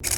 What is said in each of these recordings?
Hey,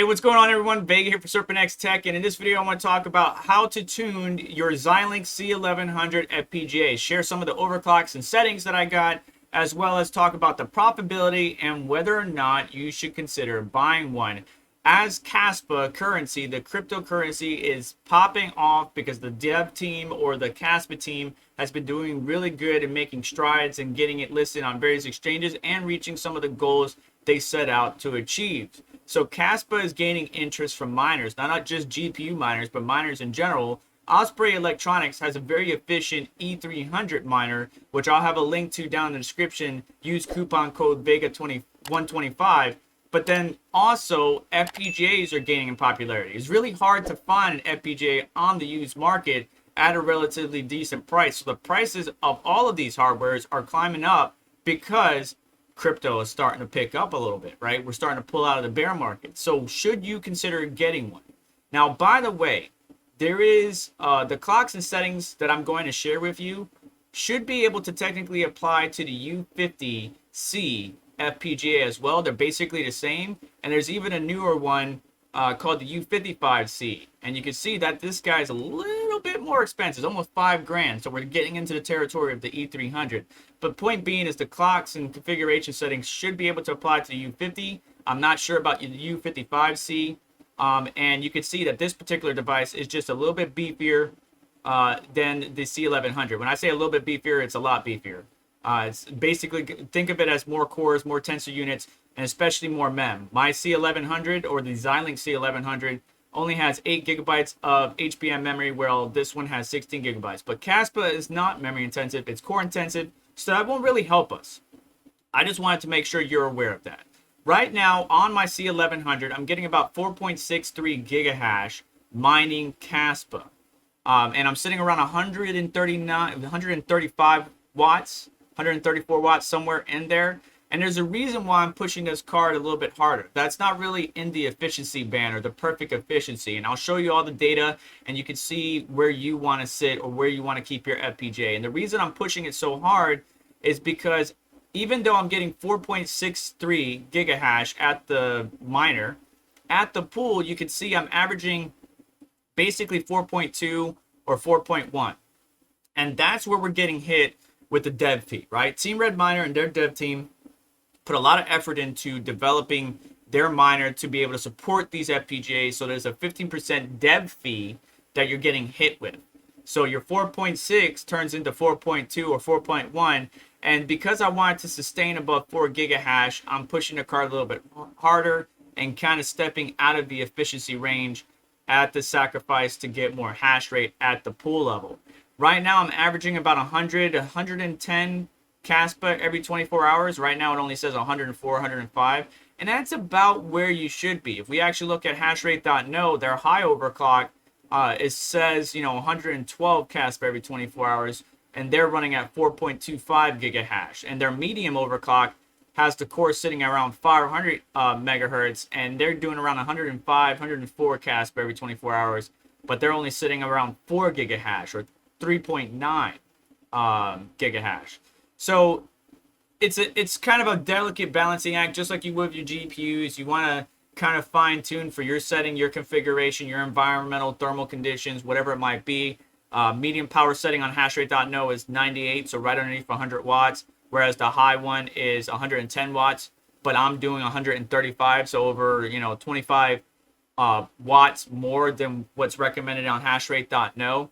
what's going on, everyone? Vega here for SerpentX Tech, and in this video I want to talk about how to tune your Xilinx C1100 FPGA, share some of the overclocks and settings that I got, as well as talk about the profitability and whether or not you should consider buying one. As Kaspa currency, the cryptocurrency is popping off because the dev team or the Kaspa team has been doing really good in making strides and getting it listed on various exchanges and reaching some of the goals they set out to achieve. So Kaspa is gaining interest from miners, not just GPU miners, but miners in general. Osprey Electronics has a very efficient E300 miner, which I'll have a link to down in the description. Use coupon code VEGA125. But then also FPGAs are gaining in popularity. It's really hard to find an FPGA on the used market at a relatively decent price. So the prices of all of these hardwares are climbing up because crypto is starting to pick up a little bit, right? We're starting to pull out of the bear market. So should you consider getting one? Now, by the way, there is the clocks and settings that I'm going to share with you should be able to technically apply to the U50C FPGA as well. They're basically the same. And there's even a newer one called the U55C. And you can see that this guy is a little bit more expensive. It's almost $5,000. So we're getting into the territory of the E300. But point being is the clocks and configuration settings should be able to apply to the U50. I'm not sure about the U55C. And you can see that this particular device is just a little bit beefier than the C1100. When I say a little bit beefier, it's a lot beefier. It's basically, think of it as more cores, more tensor units, and especially more mem. My C1100 or the Xilinx C1100 only has 8 gigabytes of HBM memory, while this one has 16 gigabytes. But Kaspa is not memory intensive, it's core intensive, so that won't really help us. I just wanted to make sure you're aware of that. Right now on my C1100, I'm getting about 4.63 gigahash mining Kaspa. And I'm sitting around 135 watts, 134 watts, somewhere in there. And there's a reason why I'm pushing this card a little bit harder. That's not really in the efficiency band or the perfect efficiency. And I'll show you all the data and you can see where you want to sit or where you want to keep your FPGA. And the reason I'm pushing it so hard is because even though I'm getting 4.63 gigahash at the miner, at the pool, you can see I'm averaging basically 4.2 or 4.1. And that's where we're getting hit with the dev fee, right? Team Red Miner and their dev team put a lot of effort into developing their miner to be able to support these FPGAs. So there's a 15% dev fee that you're getting hit with. So your 4.6 turns into 4.2 or 4.1. And because I wanted to sustain above 4 gigahash, I'm pushing the card a little bit harder and kind of stepping out of the efficiency range at the sacrifice to get more hash rate at the pool level. Right now, I'm averaging about 100, 110 Kaspa every 24 hours. Right now, it only says 104, 105. And that's about where you should be. If we actually look at hashrate.no, their high overclock, it says, 112 Kaspa every 24 hours. And they're running at 4.25 gigahash. And their medium overclock has the core sitting around 500 megahertz. And they're doing around 105, 104 Kaspa every 24 hours. But they're only sitting around 4 gigahash or 3.9 gigahash. So it's kind of a delicate balancing act, just like you would with your GPUs. You want to kind of fine tune for your setting, your configuration, your environmental thermal conditions, whatever it might be. Medium power setting on hashrate.no is 98, so right underneath 100 watts, whereas the high one is 110 watts, but I'm doing 135, so over 25 watts more than what's recommended on hashrate.no.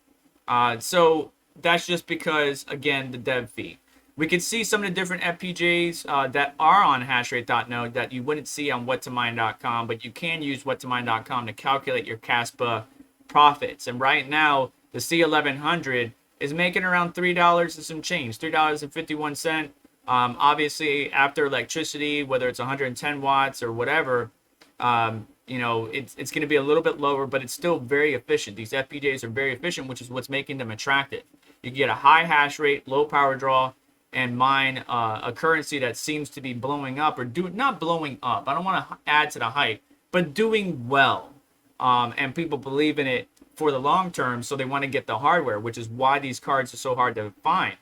So that's just because, again, the dev fee. We can see some of the different FPGAs that are on hashrate.no that you wouldn't see on whattomine.com, but you can use whattomine.com to calculate your Kaspa profits. And right now, the C1100 is making around $3 and some change, $3.51. Obviously, after electricity, whether it's 110 watts or whatever, it's going to be a little bit lower, but it's still very efficient. These FPGAs are very efficient, which is what's making them attractive. You get a high hash rate, low power draw, and mine a currency that seems to be blowing up, or not blowing up. I don't want to add to the hype, but doing well. And people believe in it for the long term, so they want to get the hardware, which is why these cards are so hard to find.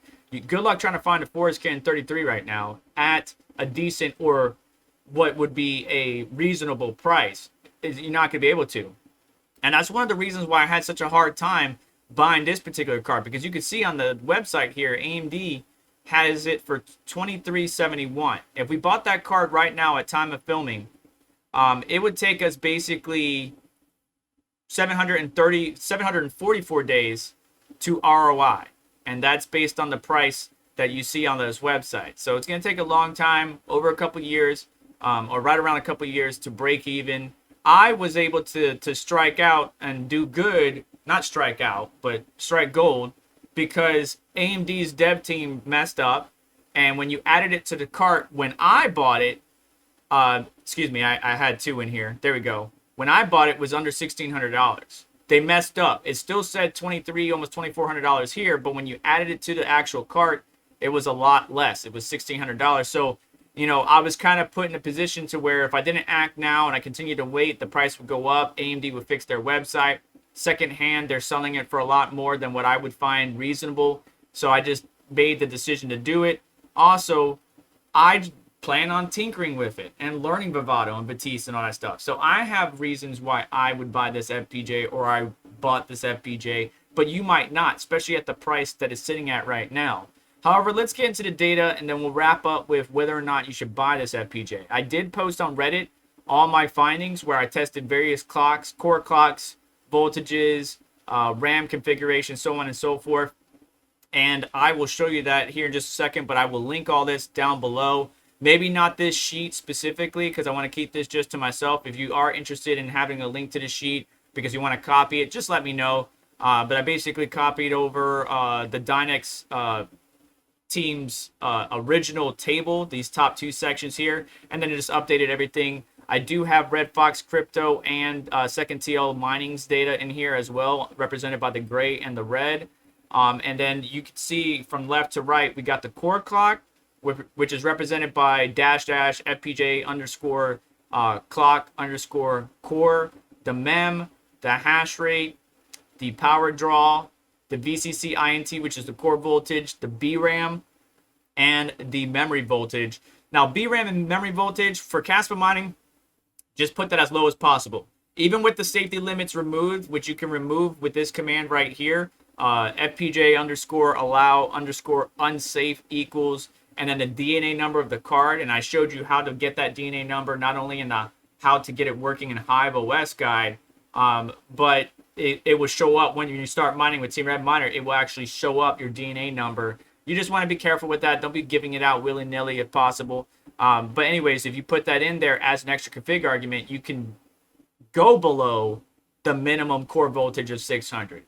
Good luck trying to find a Forest Can 33 right now at a decent or what would be a reasonable price. You're not going to be able to. And that's one of the reasons why I had such a hard time buying this particular card, because you can see on the website here, AMD has it for $23.71. If we bought that card right now at time of filming, it would take us basically 744 days to ROI. And that's based on the price that you see on this website. So it's going to take a long time, over a couple years, or right around a couple years to break even. I was able to strike out and do good, not strike out, but strike gold, because AMD's dev team messed up. And when you added it to the cart, when I bought it, excuse me, I had two in here. There we go. When I bought it, it was under $1,600. They messed up. It still said $2,300, almost $2,400 here, but when you added it to the actual cart, it was a lot less. It was $1,600. So, you know, I was kind of put in a position to where if I didn't act now and I continued to wait, the price would go up. AMD would fix their website. Secondhand, they're selling it for a lot more than what I would find reasonable. So I just made the decision to do it. Also, I plan on tinkering with it and learning Vivado and Batiste and all that stuff. So I have reasons why I would buy this FPGA, or I bought this FPGA, but you might not, especially at the price that it's sitting at right now. However, let's get into the data, and then we'll wrap up with whether or not you should buy this FPGA. I did post on Reddit all my findings where I tested various clocks, core clocks, voltages, RAM configuration, so on and so forth. And I will show you that here in just a second, but I will link all this down below. Maybe not this sheet specifically, because I want to keep this just to myself. If you are interested in having a link to the sheet because you want to copy it, just let me know. But I basically copied over the Dynex team's original table, these top two sections here, and then I just updated everything. I do have Red Fox Crypto and Second TL Mining's data in here as well, represented by the gray and the red. And then you can see from left to right, we got the core clock, which is represented by -- FPGA underscore clock underscore core, the mem, the hash rate, the power draw, the VCC INT, which is the core voltage, the BRAM, and the memory voltage. Now, BRAM and memory voltage for Kaspa mining, just put that as low as possible. Even with the safety limits removed, which you can remove with this command right here, FPGA underscore allow underscore unsafe equals, and then the DNA number of the card. And I showed you how to get that DNA number, not only in the how to get it working in Hive OS guide, but it will show up when you start mining with Team Red Miner. It will actually show up your DNA number. You just want to be careful with that. Don't be giving it out willy-nilly if possible. But anyways, if you put that in there as an extra config argument, you can go below the minimum core voltage of 600.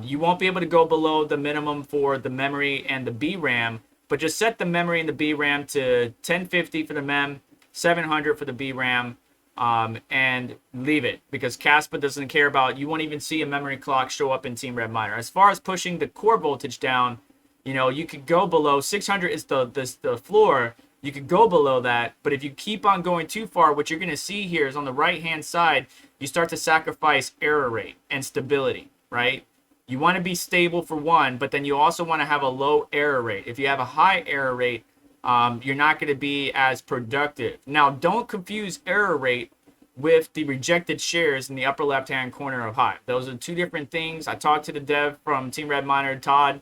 You won't be able to go below the minimum for the memory and the BRAM, but just set the memory and the BRAM to 1050 for the mem, 700 for the BRAM, and leave it, because Kaspa doesn't care about, you won't even see a memory clock show up in Team Red Miner. As far as pushing the core voltage down, you know, you could go below 600 is the floor. You could go below that, but if you keep on going too far, what you're going to see here is on the right-hand side, you start to sacrifice error rate and stability, right? You want to be stable for one, but then you also want to have a low error rate. If you have a high error rate, you're not going to be as productive. Now, don't confuse error rate with the rejected shares in the upper left-hand corner of Hive. Those are two different things. I talked to the dev from Team Red Miner, Todd.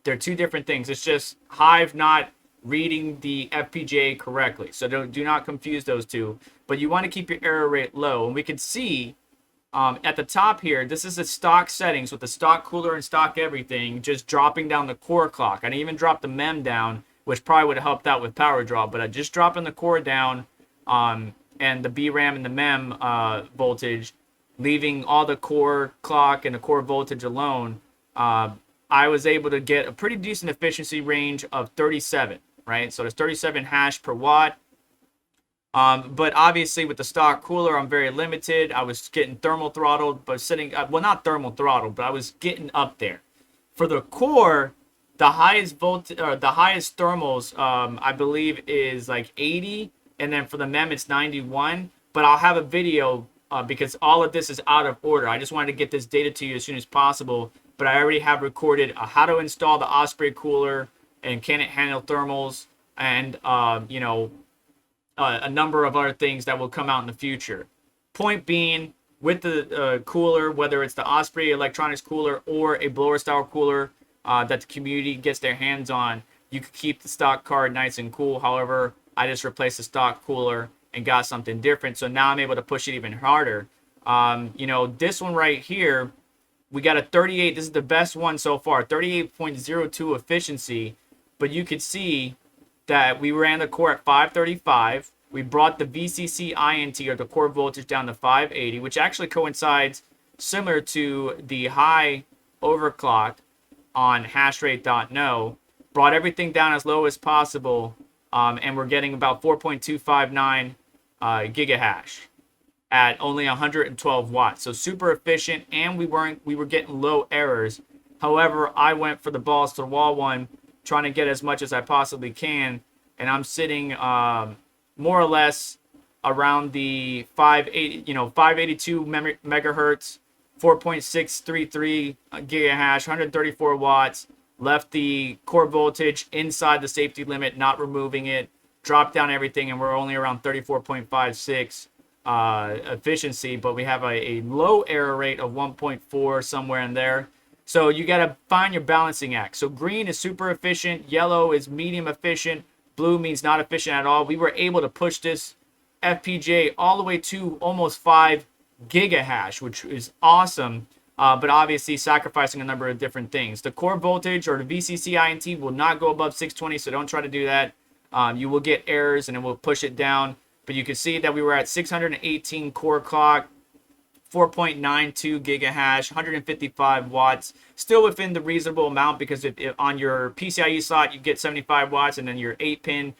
They're two different things. It's just Hive not reading the FPGA correctly. So do not confuse those two. But you want to keep your error rate low. And we can see at the top here, this is the stock settings with the stock cooler and stock everything, just dropping down the core clock. I didn't even drop the mem down, which probably would have helped out with power draw, but I just dropping the core down and the BRAM and the mem voltage, leaving all the core clock and the core voltage alone. I was able to get a pretty decent efficiency range of 37, right? So there's 37 hash per watt. But obviously with the stock cooler, I'm very limited. I was getting thermal throttled, but sitting, well, not thermal throttled, but I was getting up there. For the core, the highest the highest thermals, I believe is like 80. And then for the mem, it's 91. But I'll have a video because all of this is out of order. I just wanted to get this data to you as soon as possible, but I already have recorded how to install the Osprey cooler and can it handle thermals, and a number of other things that will come out in the future. Point being, with the cooler, whether it's the Osprey Electronics cooler or a blower style cooler that the community gets their hands on, you can keep the stock card nice and cool. However, I just replaced the stock cooler and got something different, so now I'm able to push it even harder. This one right here, we got a 38. This is the best one so far, 38.02 efficiency. But you could see that we ran the core at 535. We brought the VCC INT, or the core voltage, down to 580, which actually coincides similar to the high overclock on hashrate.no. Brought everything down as low as possible, and we're getting about 4.259 gigahash at only 112 watts. So super efficient, and we were getting low errors. However, I went for the balls to the wall one, trying to get as much as I possibly can, and I'm sitting more or less around the 582 megahertz, 4.633 gigahash, 134 watts. Left the core voltage inside the safety limit, not removing it. Dropped down everything, and we're only around 34.56 efficiency, but we have a low error rate of 1.4, somewhere in there. So you got to find your balancing act. So green is super efficient, yellow is medium efficient, blue means not efficient at all. We were able to push this FPGA all the way to almost 5 gigahash, which is awesome, but obviously sacrificing a number of different things. The core voltage, or the VCC INT, will not go above 620, so don't try to do that. You will get errors, and it will push it down. But you can see that we were at 618 core clock, 4.92 gigahash, 155 watts, still within the reasonable amount, because if on your PCIe slot you get 75 watts, and then your 8-pin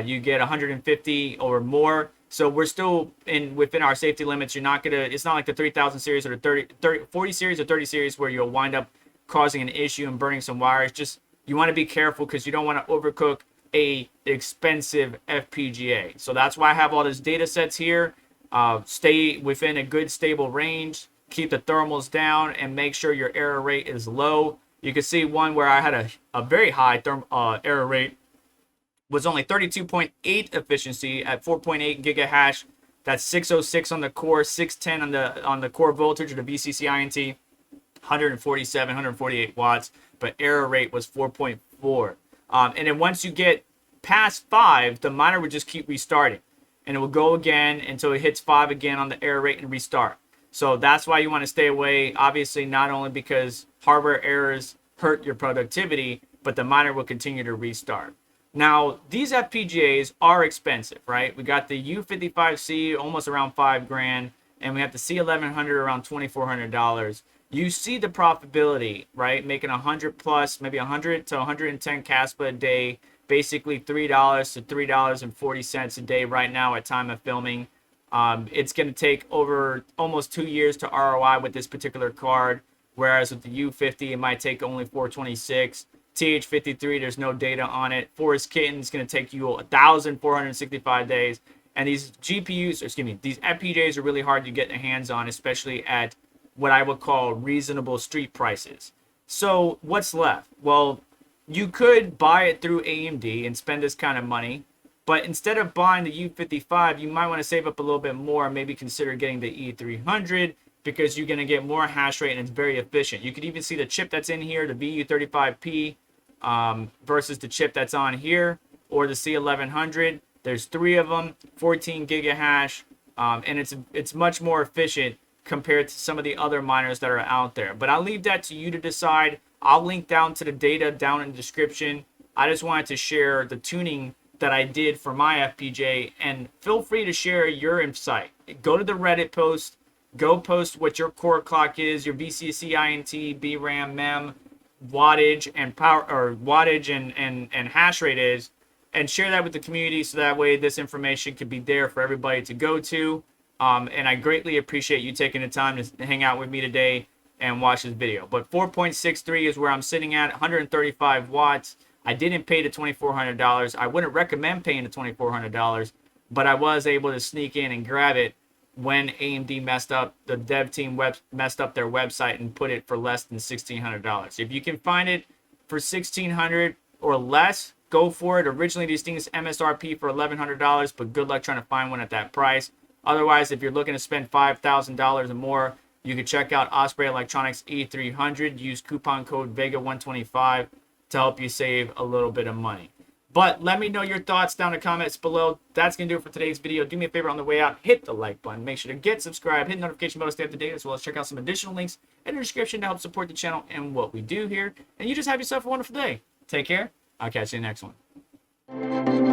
you get 150 or more. So we're still within our safety limits. You're not gonna, it's not like the 3000 series or the 40 series or 30 series where you'll wind up causing an issue and burning some wires. Just, you want to be careful, because you don't want to overcook a expensive FPGA. So that's why I have all these data sets here. Stay within a good stable range, keep the thermals down, and make sure your error rate is low. You can see one where I had a very high error rate, was only 32.8 efficiency at 4.8 gigahash. That's 606 on the core, 610 on the core voltage, or the VCC INT, 147, 148 watts, but error rate was 4.4. And then once you get past 5, the miner would just keep restarting, and it will go again until it hits 5 again on the error rate and restart. So that's why you want to stay away, obviously, not only because hardware errors hurt your productivity, but the miner will continue to restart. Now, these FPGAs are expensive, right? We got the U55C almost around $5,000, and we have the C1100 around $2,400. You see the profitability, right? Making 100 plus, maybe 100 to 110 Kaspa a day, basically $3 to $3.40 a day right now at time of filming. It's going to take over almost 2 years to ROI with this particular card, whereas with the U50, it might take only 426. TH53, there's no data on it. Forest Kitten is going to take you 1,465 days. And these these FPGAs are really hard to get your hands on, especially at what I would call reasonable street prices. So what's left? Well, you could buy it through AMD and spend this kind of money, but instead of buying the U55, you might want to save up a little bit more and maybe consider getting the E300, because you're going to get more hash rate and it's very efficient. You could even see the chip that's in here, the VU35P, versus the chip that's on here, or the C1100. There's 3 of them, 14 gigahash, and it's much more efficient compared to some of the other miners that are out there. But I'll leave that to you to decide. I'll link down to the data down in the description. I just wanted to share the tuning that I did for my FPGA, and feel free to share your insight. Go to the Reddit post, go post what your core clock is, your VCC INT, BRAM, MEM, wattage and power, or wattage and hash rate is, and share that with the community, so that way this information could be there for everybody to go to. And I greatly appreciate you taking the time to hang out with me today and watch this video. But 4.63 is where I'm sitting at, 135 watts. I didn't pay the $2,400. I wouldn't recommend paying the $2,400, but I was able to sneak in and grab it when AMD messed up, the dev team messed up their website and put it for less than $1,600. If you can find it for $1,600 or less, go for it. Originally, these things MSRP for $1,100, but good luck trying to find one at that price. Otherwise, if you're looking to spend $5,000 or more, you can check out Osprey Electronics E300. Use coupon code VEGA125 to help you save a little bit of money. But let me know your thoughts down in the comments below. That's going to do it for today's video. Do me a favor on the way out. Hit the like button. Make sure to get subscribed. Hit the notification bell to stay up to date, as well as check out some additional links in the description to help support the channel and what we do here. And you just have yourself a wonderful day. Take care. I'll catch you in the next one.